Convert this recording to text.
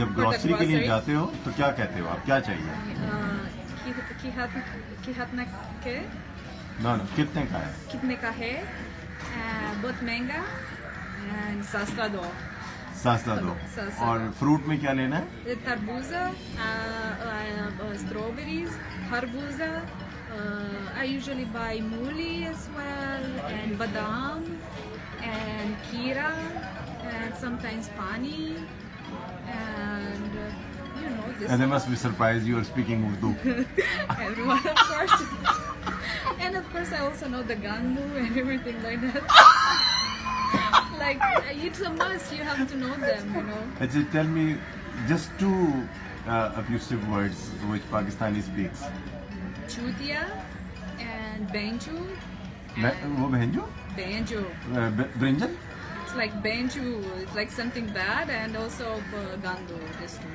जब ग्रोसरी के लिए जाते हो तो क्या कहते हो आप, क्या चाहिए? ना कितने का है? कितने का है? बहुत महंगा। सस्ता दो। सस्ता दो। और फ्रूट में क्या लेना है? तरबूजा, strawberries, खरबूजा. I usually buy mooli as well, and badam, and kira, and sometimes pani, and this. And they must be surprised you are speaking Urdu. Everyone, of course. And of course, I also know the gandu and everything like that. Like, it's a must. You have to know them. Actually, tell me just two abusive words which Pakistani speaks. Chutia and benju. वो बहनजो? Benju. Brinjal? It's like benju. It's like something bad, and also gandu. This two.